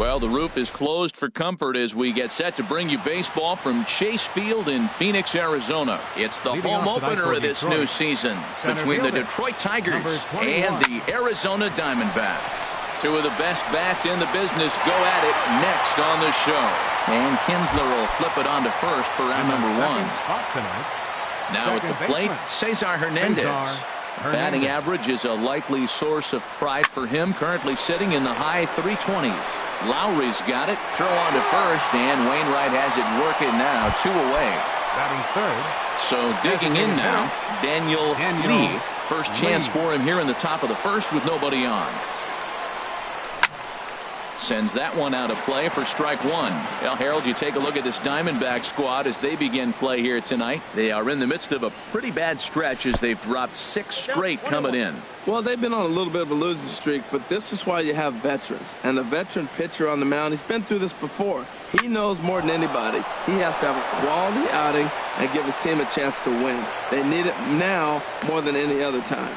Well, the roof is closed for comfort as we get set to bring you baseball from Chase Field in Phoenix, Arizona. It's the home opener of this new season between the Detroit Tigers and the Arizona Diamondbacks. Two of the best bats in the business go at it next on the show. And Kinsler will flip it on to first for round number one. Now at the plate, Cesar Hernandez. Batting average is a likely source of pride for him, currently sitting in the high 320s. Lowry's got it, throw on to first, and Wainwright has it working now, 2 away. Batting third. So digging in now, Daniel Lee. First chance for him here in the top of the first with nobody on. Sends that one out of play for strike one. Well, Harold, you take a look at this Diamondback squad as they begin play here tonight. They are in the midst of a pretty bad stretch as they've dropped 6 straight coming in. Well, they've been on a little bit of a losing streak, but this is why you have veterans. And a veteran pitcher on the mound, he's been through this before. He knows more than anybody. He has to have a quality outing and give his team a chance to win. They need it now more than any other time.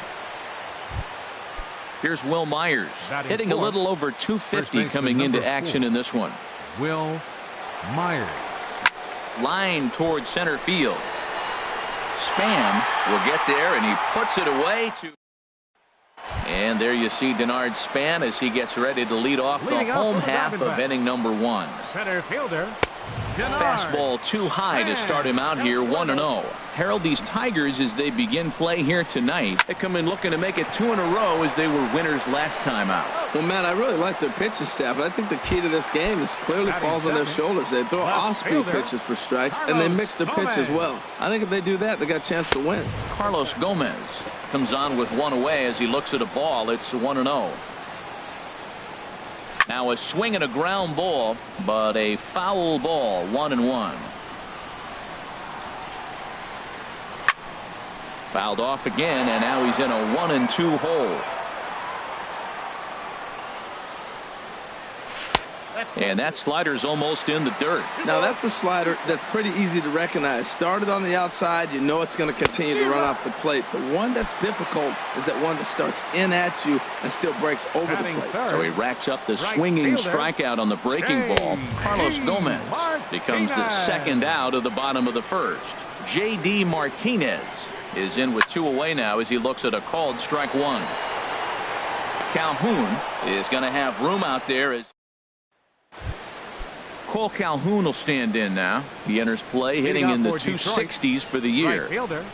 Here's Will Myers hitting a little over 250 coming into action in this one. Will Myers. Line towards center field. Span will get there and he puts it away to. And there you see Denard Span as he gets ready to lead off the home half of inning number 1. Center fielder. Fastball too high to start him out here, 1-0. Harold, these Tigers, as they begin play here tonight, they come in looking to make it 2 in a row as they were winners last time out. Well, Matt, I really like their pitching staff, but I think the key to this game is clearly falls on their shoulders. They throw off-speed pitches for strikes, and they mix the pitch as well. I think if they do that, they got a chance to win. Carlos Gomez comes on with 1 away as he looks at a ball. It's 1-0. Now a swing and a ground ball, but a foul ball, 1-1. Fouled off again, and now he's in a 1-2 hole. And that slider's almost in the dirt. Now that's a slider that's pretty easy to recognize. Started on the outside, you know it's going to continue to run off the plate. The one that's difficult is that one that starts in at you and still breaks over the plate. So he racks up the swinging strikeout on the breaking ball. Carlos Gomez becomes the second out of the bottom of the first. J.D. Martinez is in with 2 away now as he looks at a called strike 1. Calhoun is going to have room out there as Cole Calhoun will stand in now. He enters play hitting in the 260s for the year. Right fielder,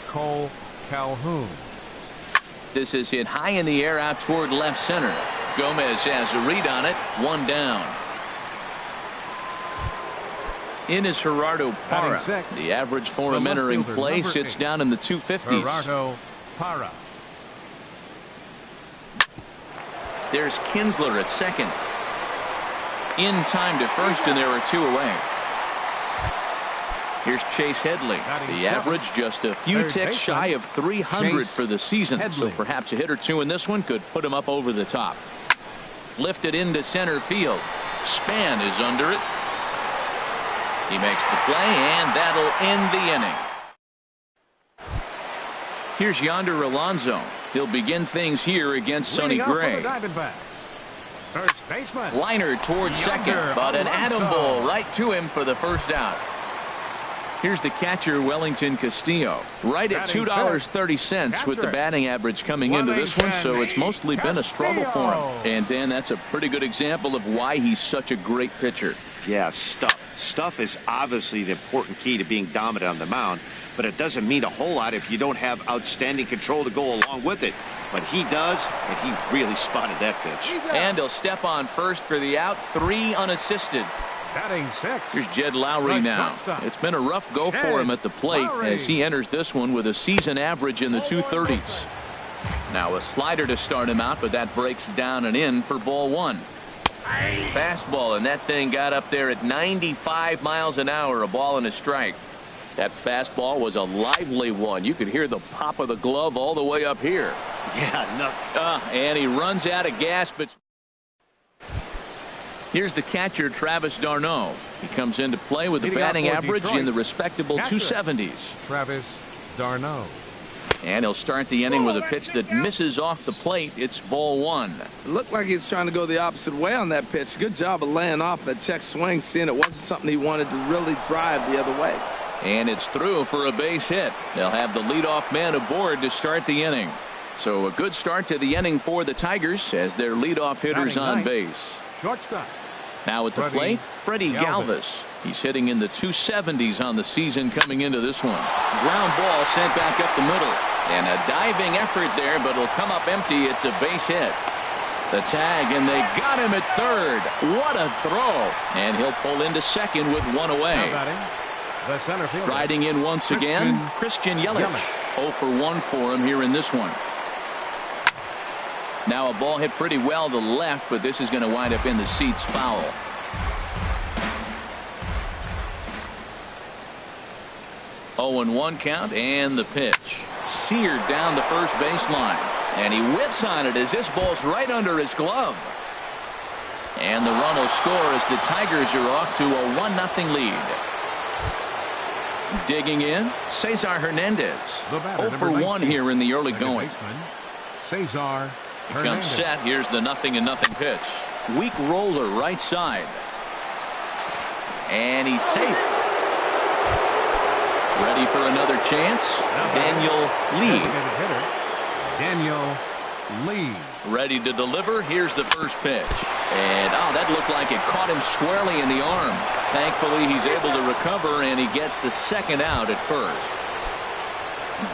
Cole Calhoun. This is hit high in the air out toward left center. Gomez has a read on it. 1 down. In is Gerardo Parra. The average for him entering play sits down in the 250s. Gerardo Parra. There's Kinsler at second. In time to first, and there are 2 away. Here's Chase Headley. The average just a few ticks shy of 300 for the season. So perhaps a hit or 2 in this one could put him up over the top. Lifted into center field. Span is under it. He makes the play, and that'll end the inning. Here's Yonder Alonso. He'll begin things here against Sonny Gray. First baseman. Liner towards second, but an atom ball right to him for the first out. Here's the catcher, Wellington Castillo, right at $2.30 with the batting average coming into this one, so it's mostly been a struggle for him. And Dan, that's a pretty good example of why he's such a great pitcher. Yeah, stuff is obviously the important key to being dominant on the mound, but it doesn't mean a whole lot if you don't have outstanding control to go along with it. But he does, and he really spotted that pitch. And he'll step on first for the out, 3 unassisted. Batting 6. Here's Jed Lowry now. It's been a rough go for him at the plate as he enters this one with a season average in the 230s. Now a slider to start him out, but that breaks down and in for ball 1. Fastball, and that thing got up there at 95 miles an hour, a ball and a strike. That fastball was a lively one. You could hear the pop of the glove all the way up here. Yeah, and he runs out of gas, but here's the catcher, Travis d'Arnaud. He comes into play with a batting average in the respectable 270s. Travis d'Arnaud. And he'll start the inning with a pitch that misses off the plate. It's ball one. It looked like he was trying to go the opposite way on that pitch. Good job of laying off that check swing, seeing it wasn't something he wanted to really drive the other way. And it's through for a base hit. They'll have the leadoff man aboard to start the inning. So a good start to the inning for the Tigers as their leadoff hitters on base. Shortstop. Now at the plate, Freddie Galvis. He's hitting in the 270s on the season coming into this one. Ground ball sent back up the middle. And a diving effort there, but it'll come up empty. It's a base hit. The tag, and they got him at third. What a throw. And he'll pull into second with one away. The center fielder. Riding in once again, Christian Yelich. 0 for 1 for him here in this one. Now a ball hit pretty well to left, but this is going to wind up in the seats foul. Oh, and 1 count, and the pitch. Seared down the first baseline. And he whiffs on it as this ball's right under his glove. And the run will score as the Tigers are off to a 1-0 lead. Digging in, Cesar Hernandez. 0 for 1 here in the early going. Cesar He comes set. Here's the 0-0 pitch. Weak roller right side. And he's safe. Ready for another chance. Daniel Lee. Daniel Lee. Ready to deliver. Here's the first pitch. And that looked like it caught him squarely in the arm. Thankfully, he's able to recover, and he gets the second out at first.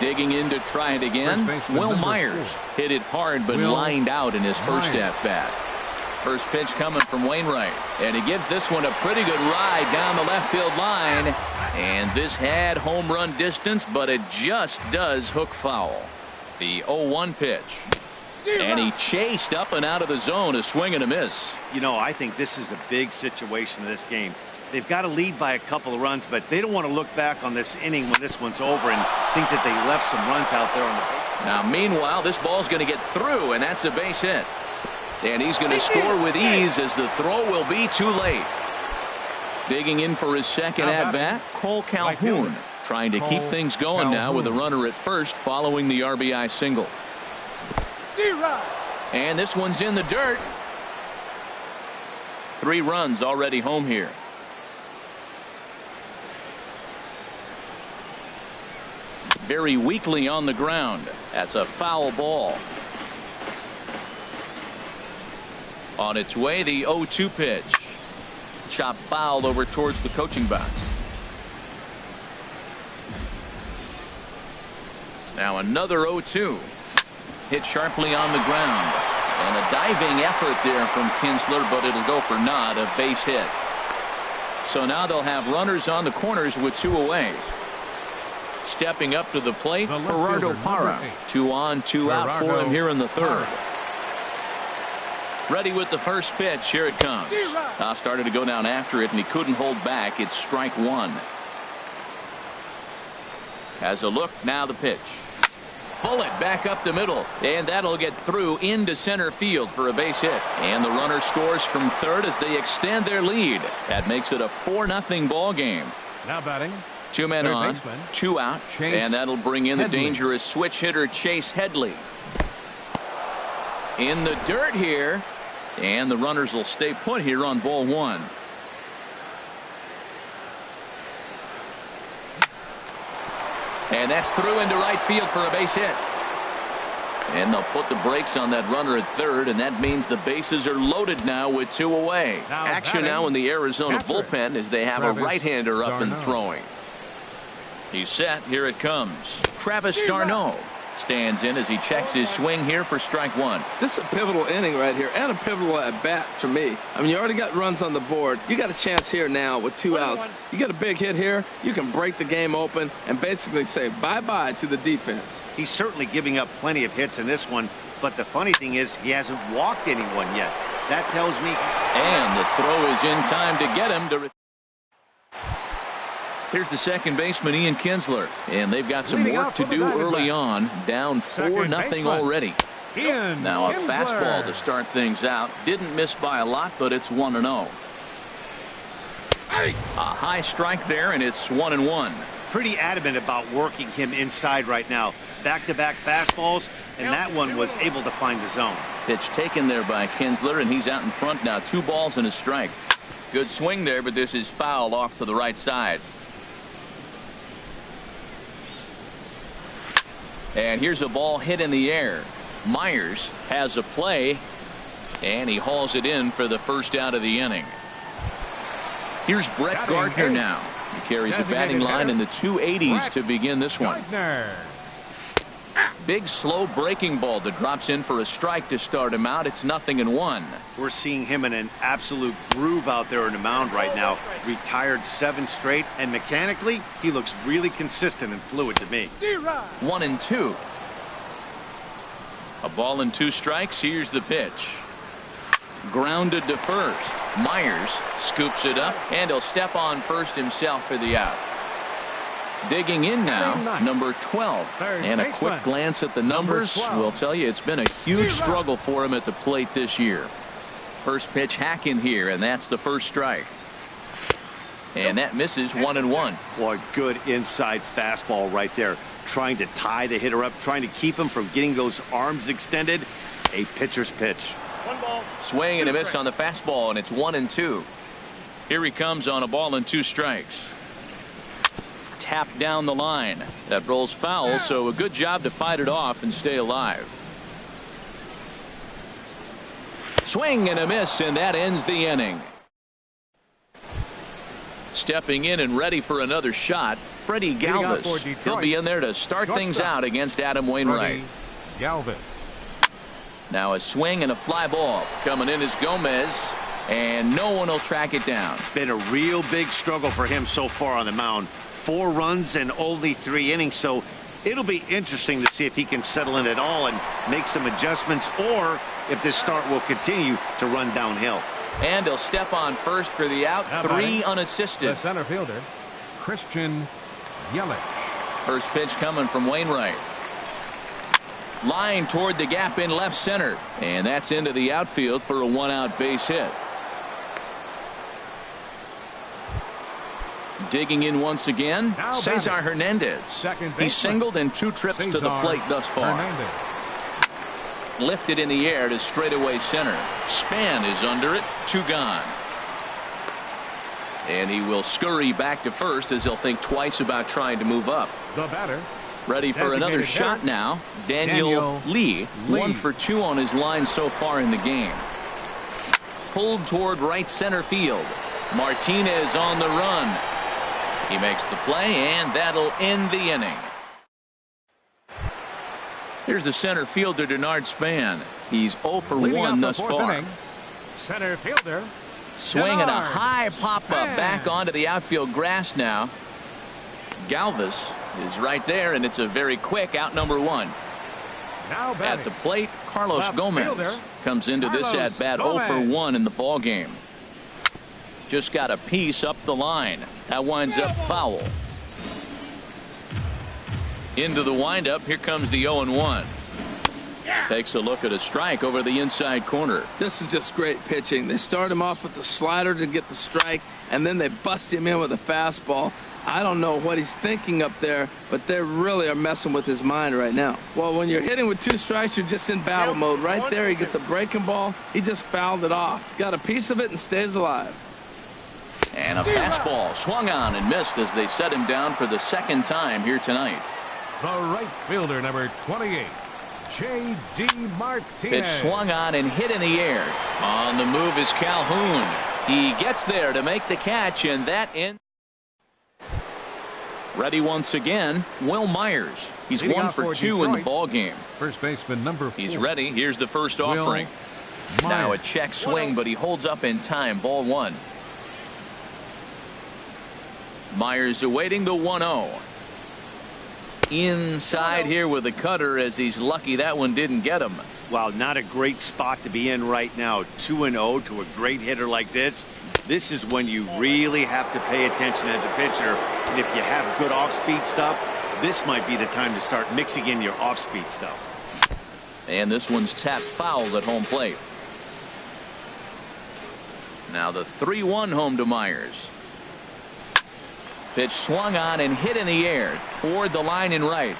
Digging in to try it again. Will Myers hit it hard, but lined out in his first at-bat. First pitch coming from Wainwright, and he gives this one a pretty good ride down the left field line. And this had home run distance, but it just does hook foul. The 0-1 pitch. And he chased up and out of the zone, a swing and a miss. You know, I think this is a big situation in this game. They've got to lead by a couple of runs, but they don't want to look back on this inning when this one's over and think that they left some runs out there on the base. Now, meanwhile, this ball's going to get through, and that's a base hit. And he's going to score with ease as the throw will be too late. Digging in for his second at-bat, Cole Calhoun. Trying to keep things going now with a runner at first following the RBI single. And this one's in the dirt. 3 runs already home here. Very weakly on the ground. That's a foul ball. On its way, the 0-2 pitch. Chop fouled over towards the coaching box. Now another 0-2. Hit sharply on the ground. And a diving effort there from Kinsler, but it'll go for naught, a base hit. So now they'll have runners on the corners with 2 away. Stepping up to the plate, Gerardo Parra. 2 on, 2 out for him here in the third. Ready with the first pitch. Here it comes. Started to go down after it, and he couldn't hold back. It's strike 1. Has a look. Now the pitch. Bullet back up the middle, and that'll get through into center field for a base hit. And the runner scores from third as they extend their lead. That makes it a 4-0 ball game. Now batting. 2 men on, 2 out, and that'll bring in the dangerous switch hitter Chase Headley. In the dirt here, and the runners will stay put here on ball 1. And that's through into right field for a base hit. And they'll put the brakes on that runner at third, and that means the bases are loaded now with 2 away. Action now in the Arizona bullpen as they have a right-hander up and throwing. He's set. Here it comes. Travis d'Arnaud stands in as he checks his swing here for strike 1. This is a pivotal inning right here, and a pivotal at bat to me. I mean, you already got runs on the board. You got a chance here now with 2 outs. You got a big hit here. You can break the game open and basically say bye-bye to the defense. He's certainly giving up plenty of hits in this one, but the funny thing is he hasn't walked anyone yet. That tells me. And the throw is in time to get him to. Here's the second baseman, Ian Kinsler, and they've got some work to do early on. Down 4-0 already. Now a fastball to start things out. Didn't miss by a lot, but it's 1-0. A high strike there, and it's 1-1. pretty adamant about working him inside right now. Back-to-back fastballs, and that one was able to find the zone. Pitch taken there by Kinsler, and he's out in front now. 2 balls and a strike. Good swing there, but this is foul off to the right side. And here's a ball hit in the air. Myers has a play, and he hauls it in for the first out of the inning. Here's Brett Gardner now. He carries a batting line in the 280s to begin this one. Big slow breaking ball that drops in for a strike to start him out. It's 0-1. We're seeing him in an absolute groove out there on the mound right now. Retired 7 straight, and mechanically he looks really consistent and fluid to me. 1-2. A ball and 2 strikes. Here's the pitch. Grounded to first. Myers scoops it up, and he'll step on first himself for the out. Digging in now, number 12. And a quick glance at the numbers will tell you it's been a huge struggle for him at the plate this year. First pitch hack in here, and that's the first strike. And that misses 1-1. Boy, good inside fastball right there. Trying to tie the hitter up, trying to keep him from getting those arms extended. A pitcher's pitch. Swing and a miss on the fastball, and it's 1-2. Here he comes on a ball and 2 strikes. Tapped down the line. That rolls foul, so a good job to fight it off and stay alive. Swing and a miss, and that ends the inning. Stepping in and ready for another shot, Freddie Galvis. He'll be in there to start things out against Adam Wainwright. Galvis. Now a swing and a fly ball. Coming in is Gomez, and no one will track it down. Been a real big struggle for him so far on the mound. 4 runs and only 3 innings, so it'll be interesting to see if he can settle in at all and make some adjustments, or if this start will continue to run downhill. And he'll step on first for the out. 3 unassisted. The center fielder, Christian Yelich. First pitch coming from Wainwright. Line toward the gap in left center, and that's into the outfield for a 1-out base hit. Digging in once again, Cesar Hernandez. He's singled in 2 trips to the plate thus far. Lifted in the air to straightaway center. Span is under it. 2 gone. And he will scurry back to first as he'll think twice about trying to move up. The batter. Ready for another shot now. Daniel Lee. 1 for 2 on his line so far in the game. Pulled toward right center field. Martinez on the run. He makes the play, and that'll end the inning. Here's the center fielder, Denard Span. He's 0 for 1 thus far. Center fielder. Swing and a high pop-up back onto the outfield grass now. Galvis is right there, and it's a very quick out number 1. Now at the plate, Carlos Gomez comes into this at bat 0 for 1 in the ball game. Just got a piece up the line. That winds up foul. Into the windup. Here comes the 0-1. Takes a look at a strike over the inside corner. This is just great pitching. They start him off with the slider to get the strike, and then they bust him in with a fastball. I don't know what he's thinking up there, but they really are messing with his mind right now. Well, when you're hitting with 2 strikes, you're just in battle mode. Right there, he gets a breaking ball. He just fouled it off. Got a piece of it and stays alive. And a fastball swung on and missed as they set him down for the 2nd time here tonight. The right fielder, number 28, J.D. Martinez. Pitch swung on and hit in the air. On the move is Calhoun. He gets there to make the catch, and that ends. Ready once again, Will Myers. He's 1 for 2 in the ball game. First baseman number 4. He's ready. Here's the first offering. Now a check swing, but he holds up in time. Ball 1. Myers awaiting the 1-0. Inside here with a cutter, as he's lucky that one didn't get him. Wow, not a great spot to be in right now. 2-0 to a great hitter like this. This is when you really have to pay attention as a pitcher. And if you have good off-speed stuff, this might be the time to start mixing in your off-speed stuff. And this one's tapped foul at home plate. Now the 3-1 home to Myers. Pitch swung on and hit in the air toward the line and right.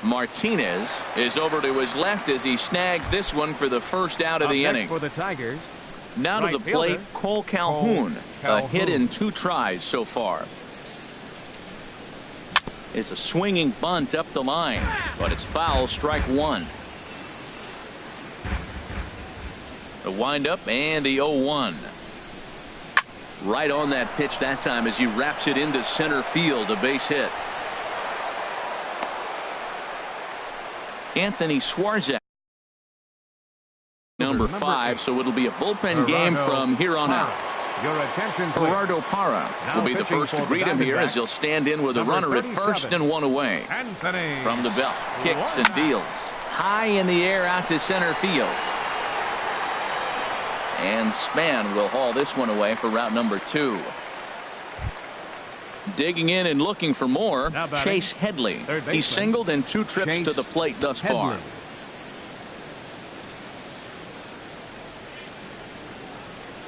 Martinez is over to his left as he snags this one for the first out of the inning. For the Tigers, now to the plate, Cole Calhoun. A hit in 2 tries so far. It's a swinging bunt up the line, but it's foul, strike 1. The windup and the 0-1. Right on that pitch that time as he wraps it into center field, a base hit. Anthony Swarzak, number 5, so it'll be a bullpen game from here on out. Your attention, Gerardo Parra will be the first to greet him here as he'll stand in with a runner at first and 1 away. Anthony From the belt, kicks and deals. High in the air out to center field. And Span will haul this one away for route number 2. Digging in and looking for more, Chase Headley. He's singled in 2 trips to the plate thus far.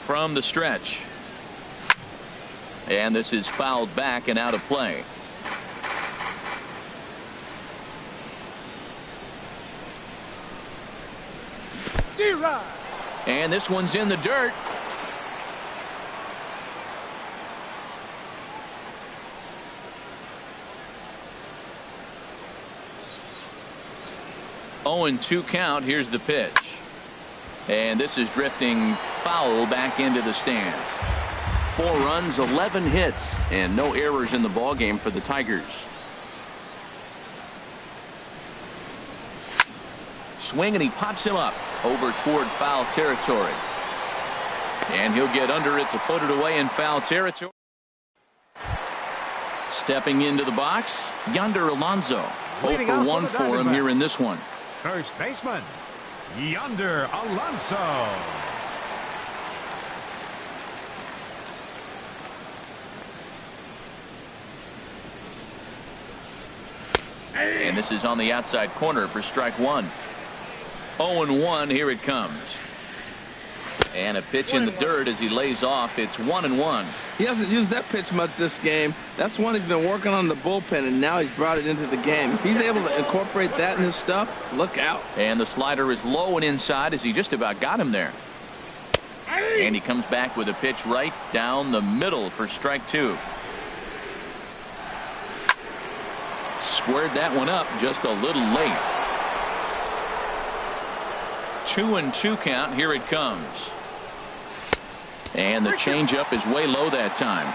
From the stretch. And this is fouled back and out of play. And this one's in the dirt. Oh, and 2 count. Here's the pitch. And this is drifting foul back into the stands. 4 runs, 11 hits, and no errors in the ballgame for the Tigers. Swing, and he pops him up over toward foul territory. And he'll get under it to put it away in foul territory. Stepping into the box, Yonder Alonso. 0 for 1 for him here in this one. First baseman, Yonder Alonso. And this is on the outside corner for strike 1. 0-1. Here it comes. And a pitch in the dirt as he lays off. It's 1-1. He hasn't used that pitch much this game. That's one he's been working on the bullpen, and now he's brought it into the game. If he's able to incorporate that in his stuff, look out. And the slider is low and inside as he just about got him there. And he comes back with a pitch right down the middle for strike 2. Squared that one up just a little late. 2-2 count. Here it comes. And the changeup is way low that time.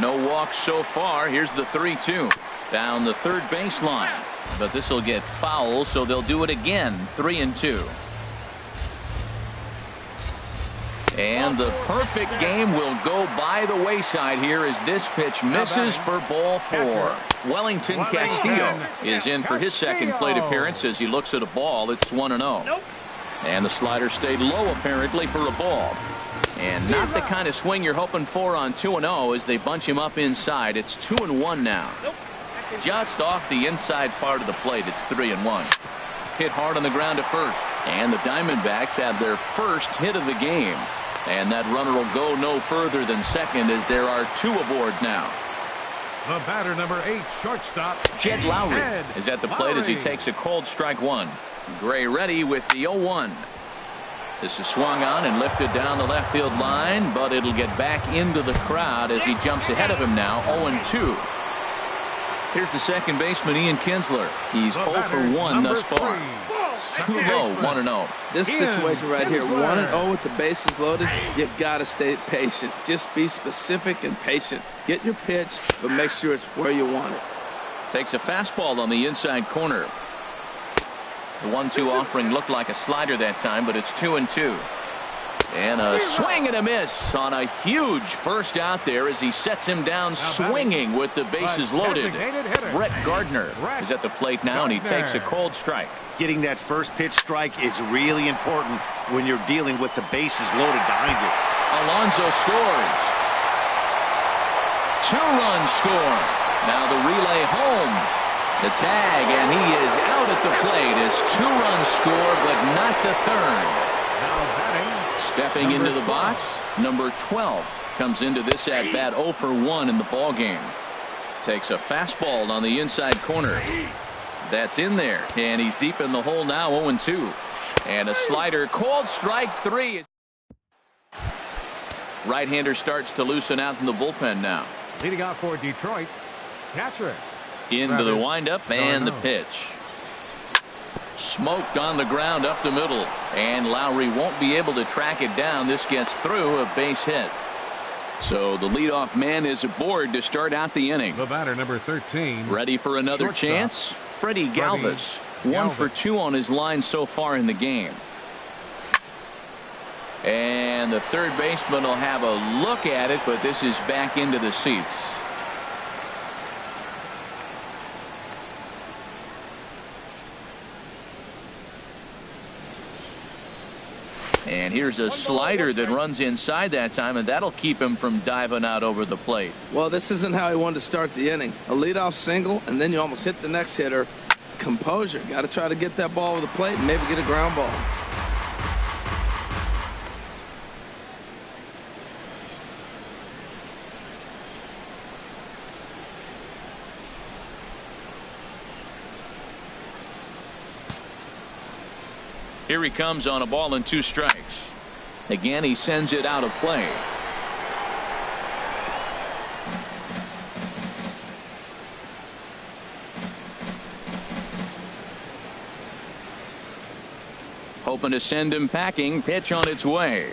No walks so far. Here's the 3-2 down the third baseline, but this will get foul, so they'll do it again. 3-2. And the perfect game will go by the wayside here as this pitch misses for ball 4. Wellington Castillo is in for his second plate appearance as he looks at a ball. It's 1-0. And the slider stayed low apparently for a ball. And not the kind of swing you're hoping for on 2-0 as they bunch him up inside. It's 2-1 now. Just off the inside part of the plate. It's 3-1. Hit hard on the ground to first. And the Diamondbacks have their first hit of the game. And that runner will go no further than second as there are 2 aboard now. The batter, number 8, shortstop Jed Lowry is at the plate as he takes a cold strike 1. Gray ready with the 0-1. This is swung on and lifted down the left field line, but it'll get back into the crowd as he jumps ahead of him now. 0-2. Here's the second baseman, Ian Kinsler. He's 0 for 1 thus far. Too low, 1-0. This situation right here, 1-0 with the bases loaded, you gotta stay patient. Just be specific and patient. Get your pitch, but make sure it's where you want it. Takes a fastball on the inside corner. The 1-2 offering looked like a slider that time, but it's 2-2. And a swing and a miss on a huge first out there as he sets him down swinging with the bases loaded. Brett Gardner is at the plate now, and he takes a cold strike. Getting that first pitch strike is really important when you're dealing with the bases loaded behind you. Alonso scores. 2-run score. Now the relay home. The tag, and he is out at the plate. His 2-run score, but not the third. Now batting, Stepping into the box, number 12, comes into this at bat 0 for 1 in the ball game. Takes a fastball on the inside corner. That's in there, and he's deep in the hole now. 0-2, and a slider called strike 3. Right-hander starts to loosen out in the bullpen now. Leading off for Detroit, catcher. Into the windup and the pitch. Smoked on the ground up the middle, and Lowry won't be able to track it down. This gets through, a base hit. So the leadoff man is aboard to start out the inning. The batter, number 13. Ready for another chance? Freddie Galvis. 1 for 2 on his line so far in the game. And the third baseman will have a look at it, but this is back into the seats. And here's a slider that runs inside that time, and that'll keep him from diving out over the plate. Well, this isn't how he wanted to start the inning. A leadoff single, and then you almost hit the next hitter. Composure. Got to try to get that ball over the plate and maybe get a ground ball. Here he comes on a ball and 2 strikes. Again, he sends it out of play. Hoping to send him packing. Pitch on its way.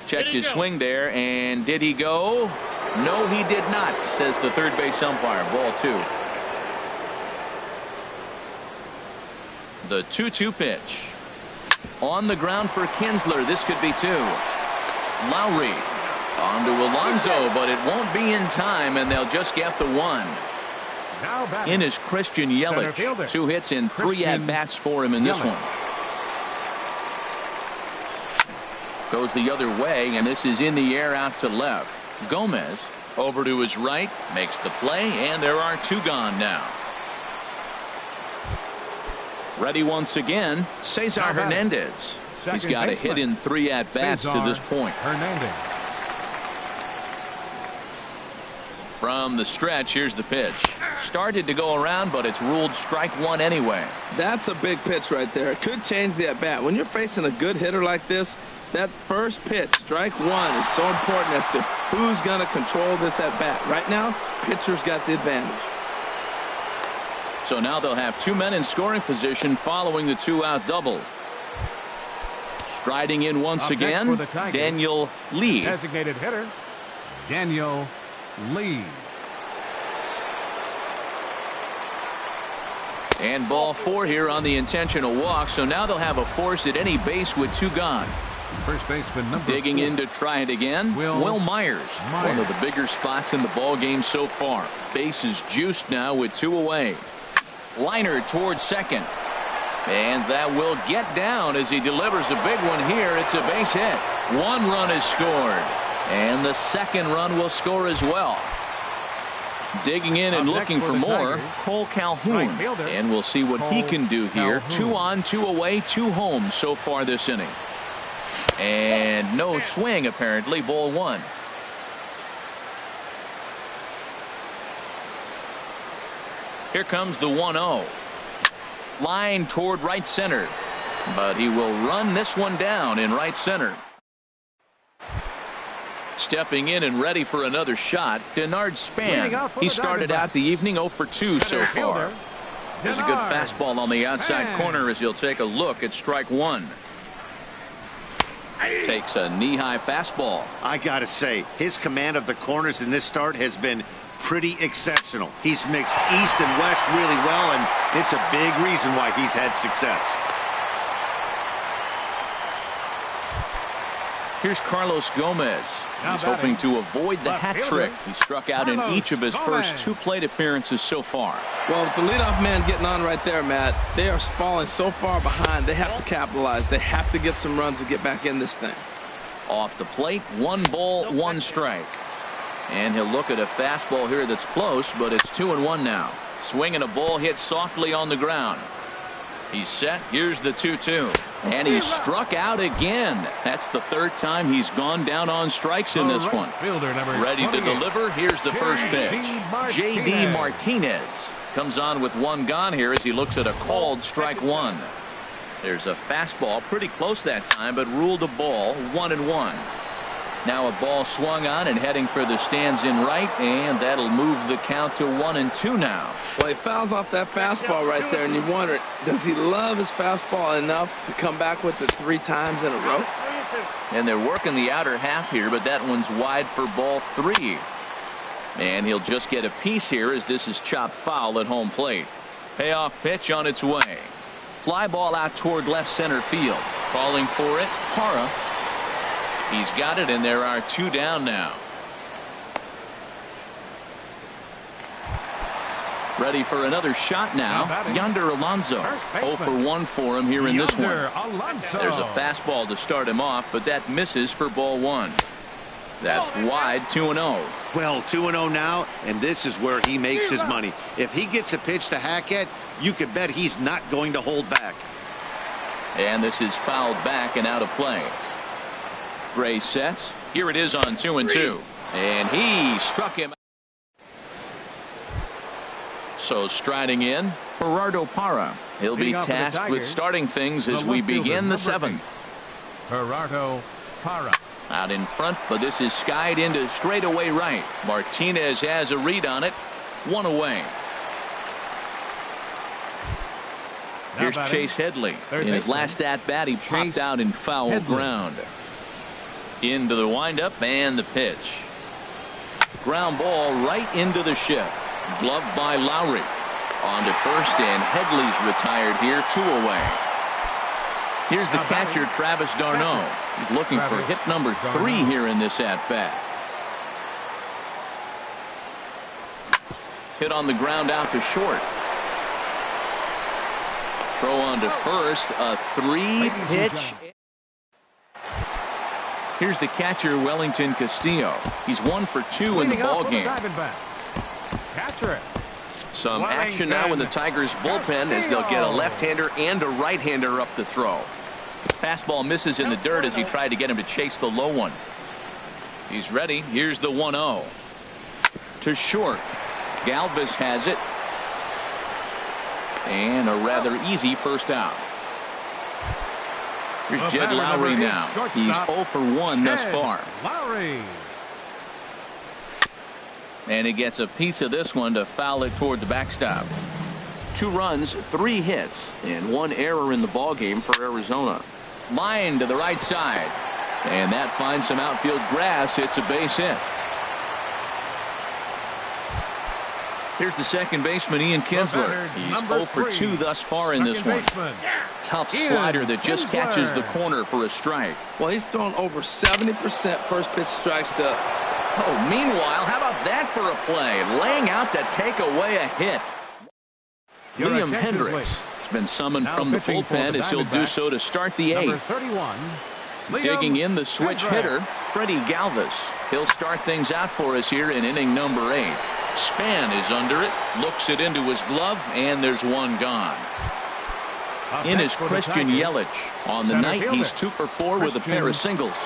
Checked his swing there, and did he go? No, he did not, says the third base umpire. Ball 2. The 2-2 pitch. On the ground for Kinsler. This could be 2. Lowry on to Alonso, but it won't be in time, and they'll just get the 1. In is Christian Yelich. 2 hits and 3 at-bats for him in this one. Goes the other way, and this is in the air out to left. Gomez over to his right, makes the play, and there are 2 gone now. Ready once again, Cesar Hernandez. He's got a hit in 3 at-bats to this point. Hernandez. From the stretch, here's the pitch. Started to go around, but it's ruled strike 1 anyway. That's a big pitch right there. It could change the at-bat. When you're facing a good hitter like this, that first pitch, strike 1, is so important as to who's going to control this at-bat. Right now, pitcher's got the advantage. So now they'll have 2 men in scoring position following the 2-out double. Striding in once again, Daniel Lee. Designated hitter, Daniel Lee. And ball 4 here on the intentional walk. So now they'll have a force at any base with 2 gone. First baseman number Digging 4. in to try it again. Will Myers. One of the bigger spots in the ball game so far. Base is juiced now with 2 away. Liner towards second, and that will get down as he delivers a big one here. It's a base hit. 1 run is scored, and the second run will score as well. Digging in and looking for more, Cole Calhoun, and we'll see what he can do here. 2 on, 2 away, 2 home so far this inning, and no swing apparently. Ball 1. Here comes the 1-0. Line toward right center, but he will run this one down in right center. Stepping in and ready for another shot, Denard Span. He started out the evening 0 for 2 so far. There's a good fastball on the outside corner as he'll take a look at strike 1. Takes a knee-high fastball. I gotta say, his command of the corners in this start has been pretty exceptional. He's mixed east and west really well, and it's a big reason why he's had success. Here's Carlos Gomez. He's hoping to avoid the hat trick. He struck out in each of his first 2 plate appearances so far. Well, with the leadoff man getting on right there, Matt, they are falling so far behind. They have to capitalize. They have to get some runs to get back in this thing. Off the plate, 1 ball, 1 strike. And he'll look at a fastball here that's close, but it's 2-1 now. Swinging a ball hit softly on the ground. He's set. Here's the 2-2. And he's struck out again. That's the third time he's gone down on strikes in this one. Fielder number Ready to 28. deliver. Here's the first pitch. J.D. Martinez comes on with one gone here as he looks at a called strike one. There's a fastball pretty close that time, but ruled a ball, 1-1. Now a ball swung on and heading for the stands in right, and that'll move the count to 1-2 now. Well, he fouls off that fastball right there, and you wonder, does he love his fastball enough to come back with it 3 times in a row? And they're working the outer half here, but that one's wide for ball 3. And he'll just get a piece here as this is chopped foul at home plate. Payoff pitch on its way. Fly ball out toward left center field. Calling for it, Parra. He's got it, and there are 2 down now. Ready for another shot now. Yonder Alonso. 0 for 1 for him here in this one. There's a fastball to start him off, but that misses for ball 1. That's wide, 2-0. Well, 2-0 now, and this is where he makes his money. If he gets a pitch to hack at, you can bet he's not going to hold back. And this is fouled back and out of play. Gray sets. Here it is on 2-2. And he struck him. So striding in, Gerardo Parra. He'll be tasked with starting things as we begin the 7th. Gerardo Parra. Out in front, but this is skied into straightaway right. Martinez has a read on it. 1 away. Here's Chase Headley. In his last at-bat, he popped out in foul ground. Into the windup and the pitch. Ground ball right into the shift. Gloved by Lowry. On to first, and Headley's retired here, 2 away. Here's the catcher, Travis d'Arnaud. He's looking for hit number 3 here in this at-bat. Hit on the ground out to short. Throw on to first, a 3-pitch. Here's the catcher, Wellington Castillo. He's 1 for 2 in the ballgame. Some action now in the Tigers bullpen as they'll get a left-hander and a right-hander up to throw. Fastball misses in the dirt as he tried to get him to chase the low one. He's ready. Here's the 1-0. To short. Galvis has it. And a rather easy first out. Here's Jed Lowry now. He's 0 for 1 thus far. And he gets a piece of this one to foul it toward the backstop. 2 runs, 3 hits, and 1 error in the ballgame for Arizona. Line to the right side. And that finds some outfield grass. It's a base hit. Here's the second baseman, Ian Kinsler. He's 0 for 2 thus far in this one. Tough slider that just catches the corner for a strike. Well, he's thrown over 70% first pitch strikes to. Oh, meanwhile, how about that for a play? Laying out to take away a hit. Liam Hendricks has been summoned from the bullpen as he'll do so to start the 8th. Digging in the switch hitter, Freddie Galvis. He'll start things out for us here in inning number 8. Span is under it, looks it into his glove, and there's 1 gone. In is Christian Yelich. On the night, he's 2 for 4 with a pair of singles.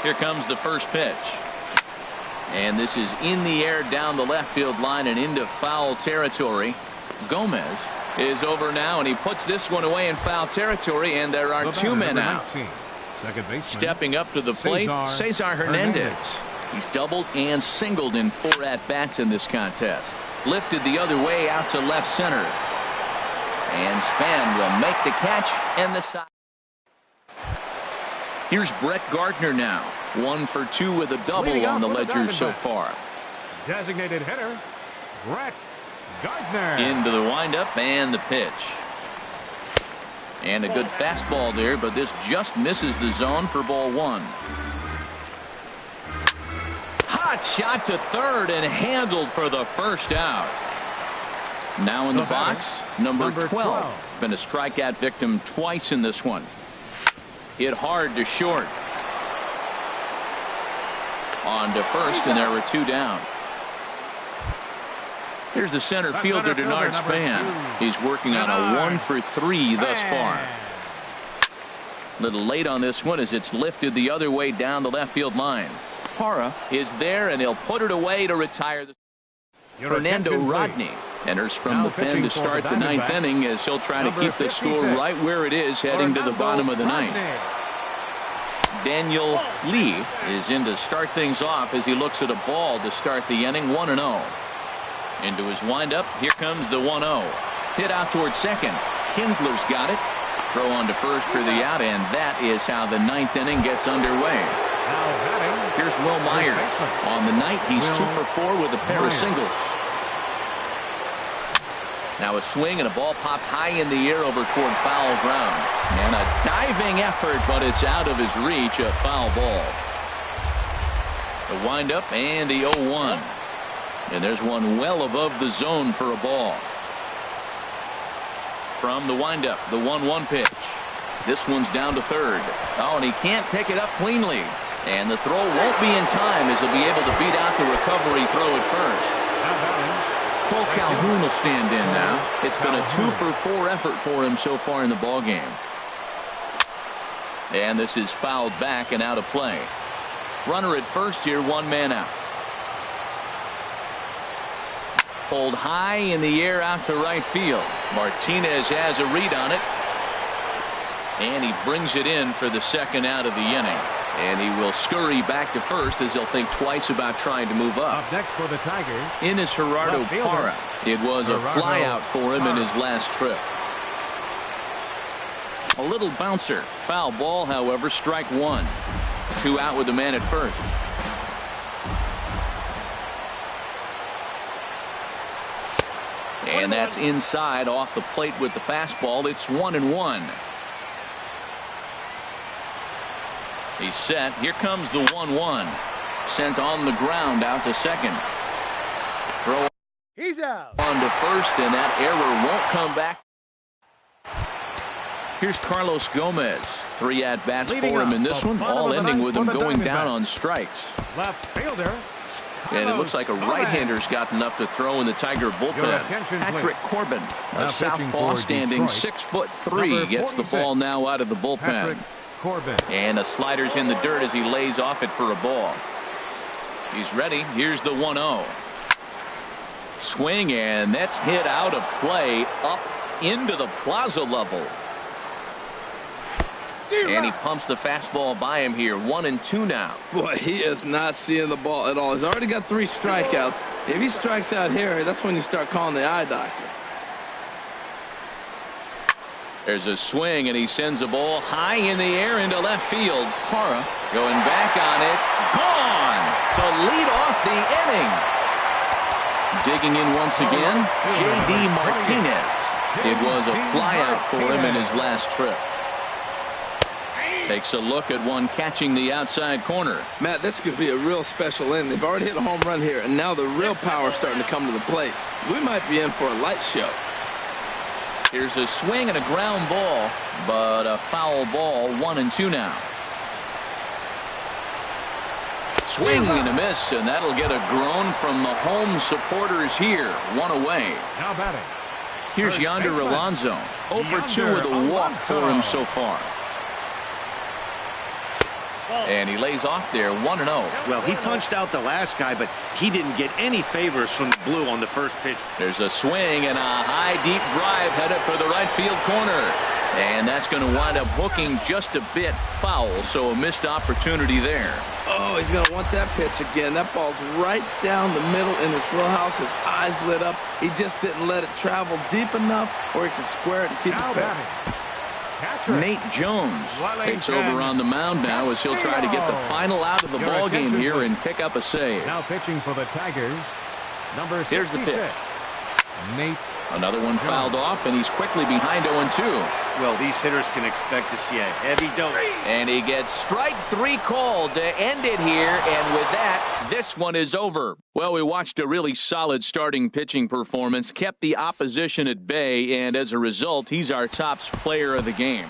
Here comes the first pitch. And this is in the air down the left field line and into foul territory. Gomez is over now, and he puts this one away in foul territory, and there are 2 men out. Stepping up to the plate, Cesar Hernandez. He's doubled and singled in 4 at-bats in this contest. Lifted the other way out to left center. And Span will make the catch and the side. Here's Brett Gardner now. 1 for 2 with a double on the ledger so far. Designated hitter, Brett Gardner. Into the windup and the pitch. And a good fastball there, but this just misses the zone for ball 1. Hot shot to third and handled for the first out. Now in the box, number 12. Been a strikeout victim twice in this one. Hit hard to short. On to first, and there were 2 down. Here's the center fielder, Denard Span. He's working on a 1 for 3 thus far. A little late on this one as it's lifted the other way down the left field line. Parra is there, and he'll put it away to retire. Fernando Rodney enters from the pen to start the 9th inning as he'll try to keep the score right where it is heading to the bottom of the 9th. Daniel Lee is in to start things off as he looks at a ball to start the inning. 1-0. Into his windup. Here comes the 1-0. Hit out towards second. Kinsler's got it. Throw on to first for the out, and that is how the 9th inning gets underway. Here's Will Myers. On the night, he's 2 for 4 with a pair of singles. Now a swing and a ball popped high in the air over toward foul ground. And a diving effort, but it's out of his reach. A foul ball. The windup and the 0-1. And there's one well above the zone for a ball. From the windup, the 1-1 pitch. This one's down to third. Oh, and he can't pick it up cleanly. And the throw won't be in time as he'll be able to beat out the recovery throw at first. Cole Calhoun will stand in now. It's been a 2 for 4 effort for him so far in the ballgame. And this is fouled back and out of play. Runner at first here, 1 man out. Pulled high in the air out to right field. Martinez has a read on it. And he brings it in for the second out of the inning. And he will scurry back to first as he'll think twice about trying to move up. Up next for the Tigers, in is Gerardo Parra. It was a flyout for him in his last trip. A little bouncer. Foul ball, however, strike 1. 2 out with the man at first. And that's inside off the plate with the fastball. It's 1-1. He's set. Here comes the 1-1. Sent on the ground out to second. Throw. He's out. On to first, and that error won't come back. Here's Carlos Gomez. 3 at-bats for him in this one, all ending with him going down on strikes. left fielder. And it looks like a right-hander's got enough to throw in the Tiger bullpen. Patrick Corbin, a southpaw standing 6'3", gets the ball now out of the bullpen. And a slider's in the dirt as he lays off it for a ball. He's ready. Here's the 1-0. Swing, and that's hit out of play up into the plaza level. And he pumps the fastball by him here. 1-2 now. Boy, he is not seeing the ball at all. He's already got 3 strikeouts. If he strikes out here, that's when you start calling the eye doctor. There's a swing, and he sends a ball high in the air into left field. Parra going back on it. Gone to lead off the inning. Digging in once again, J.D. Martinez. It was a flyout for him in his last trip. Takes a look at one catching the outside corner. Matt, this could be a real special inning. They've already hit a home run here, and now the real power is starting to come to the plate. We might be in for a light show. Here's a swing and a ground ball, but a foul ball. 1-2 now. Swing and a miss, and that'll get a groan from the home supporters here. 1 away. Now batting. Here's Yonder Alonso. 0 for 2 with a walk for him so far. And he lays off there. 1-0. Well, he punched out the last guy, but he didn't get any favors from the blue on the first pitch. There's a swing and a high deep drive headed for the right field corner. And that's going to wind up hooking just a bit foul, so a missed opportunity there. Oh, he's going to want that pitch again. That ball's right down the middle in his wheelhouse. His eyes lit up. He just didn't let it travel deep enough, or he could square it and keep it back. Nate Jones takes over on the mound now as he'll try to get the final out of the ball game here and pick up a save. Now pitching for the Tigers, number 66. Here's the pitch. Nate. Another one fouled off, and he's quickly behind 0-2. Well, these hitters can expect to see a heavy dose. And he gets strike 3 called to end it here, and with that, this one is over. Well, we watched a really solid starting pitching performance, kept the opposition at bay, and as a result, he's our top player of the game.